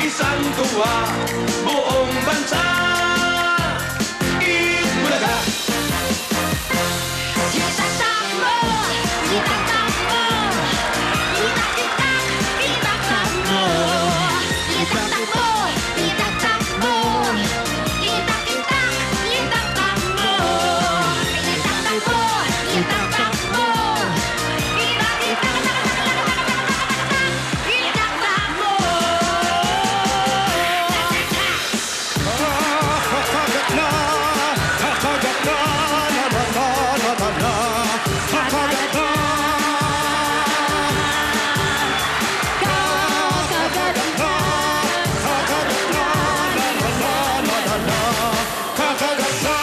isang tuwa, buong bansa. Itbulaga. Itatakbo, itatakbo, itak-itak, itaktakbo. Itatakbo, itatakbo, itak-itak, itaktakbo. Itatakbo, itaktakbo, itak-itak, itaktakbo. Kakagat na, kakagat na, la la la la la la. Kakagat na. Kakagat na, kakagat na, la la la la la la. Kakagat na.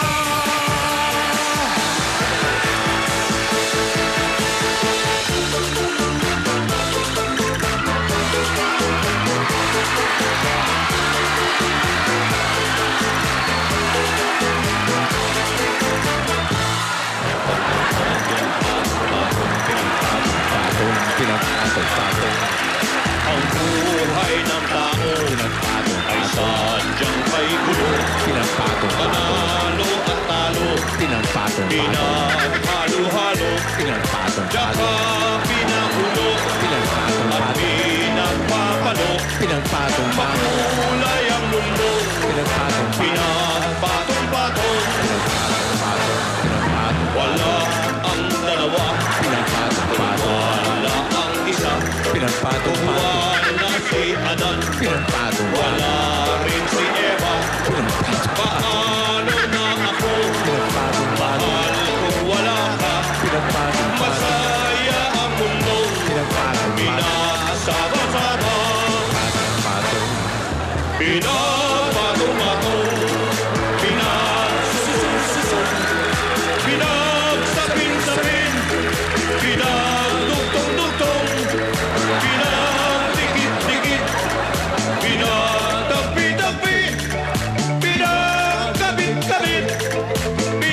Ang buhay ng tao ay sadyang may gulo. Panalo at talo, pinaghalo-halo, tsaka pinahulo, at pinagpapalo. Makulay ang mundo, pinagpatong-patong. Wala ang dalawa, wala ang isa. Wala si Adan, wala rin si Eva. Paano na ako, mahal kung wala ka. Masaya ang mundo, pinasama-sama. Pinapatong-patong, pinagsusun-susun, pinagsapin-sapin, pinagdugtong-dugtong, pinagdikit-dikit, pinagtagpi-tagpi, pinagkabit-kabit, pinagpatong-patong.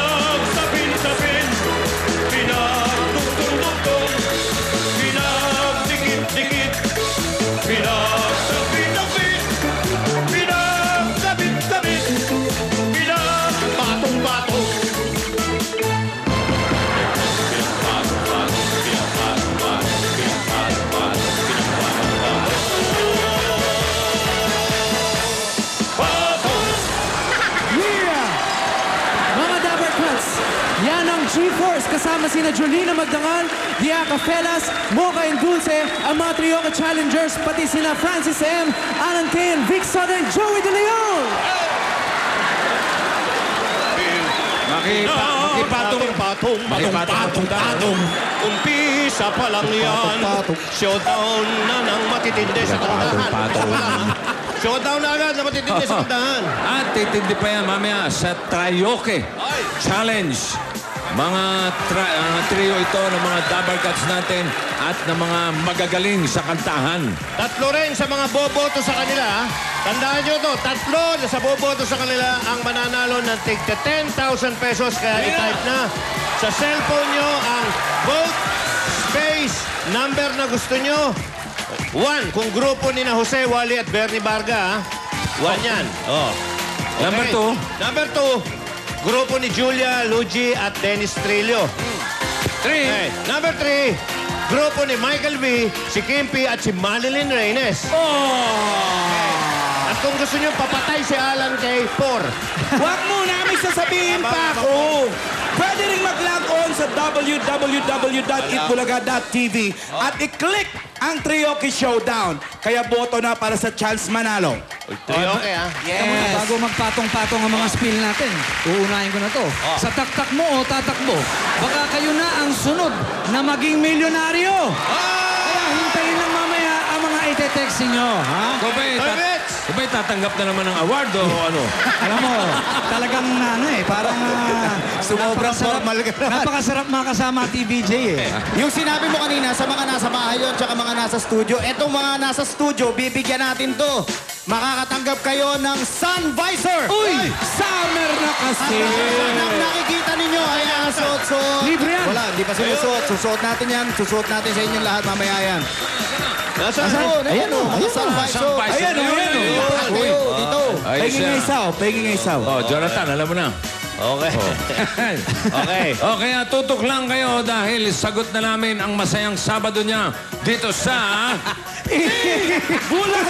Pinagsapin-sapin, pinagdugtong-dugtong, pinagdikit-dikit, pinagtagpi-tagpit, pinagkabit-kabit, pinagpatong-patong. Mga Dabber Cats, yan ang G-Force kasama sina Jolina Magdangal, Diaca Felas, Mocha and Dulce, ang mga Trioca Challengers, pati sina Francis M, Alan K, and Vic Southern, Joey De Leon! Makipatong-patong, patong-patong, umpisa pa lang yan. Showdown na ng matitindi sa kantahan. Showdown na agad na matitindi sa kantahan. At titindi pa yan mamaya sa Trioque Challenge. Mga trio ito ng mga Dabber Cats natin at ng mga magagaling sa kantahan. Tatlo rin sa mga boboto sa kanila. Tandaan nyo to, tatlo sa boboto sa kanila ang mananalo ng tigta 10,000 pesos. Kaya i-type na sa cellphone nyo ang vote space number na gusto nyo. 1, kung grupo ni na Jose, Wally at Bernie Barga. 1 yan. Oh. Number 2. Number 2, grupo ni Julia, Luigi at Dennis Trillo. 3. Okay. Number 3, grupo ni Michael V, si Kimpi at si Marilyn Reynes. At kung gusto nyo papatay si Alan kay Por. Huwag mo namin sasabihin pa ako. Pwede rin mag-log on sa www.itbulaga.tv at i-click ang Trioki Showdown. Kaya boto na para sa chance manalo. Okay, ha? Yes. Bago magpatong-patong ang mga spill natin, uunahin ko na to. Sa taktak mo o tatakbo, baka kayo na ang sunod na maging milyonaryo. Kaya hintayin lang mamaya ang mga ite-text ninyo, ha? Kung ba'y tatanggap na naman ng award o ano? Alam mo, talagang parang Sumobrang formal ka na. napakasarap makasama TVJ eh. Yung sinabi mo kanina sa mga nasa bahay yun, tsaka mga nasa studio, etong mga nasa studio, bibigyan natin to. Makakatanggap kayo ng sun visor. Uy! Summer na kasi! Ang nakikita ninyo ay nakasuot-suot. Libre yan. Wala, hindi pa sinusuot. Susuot natin yan. Susuot natin sa inyong lahat mamaya yan. Nasaan? Ayan o, mga sun visor. Ayan o, ayan o. Kayo, dito. Peggy nga isaw, peggy nga isaw. Oh, Jonathan, alam mo na. Okay. Okay. O, kaya tutok lang kayo dahil sagot na namin ang masayang Sabado niya dito sa... Bulan!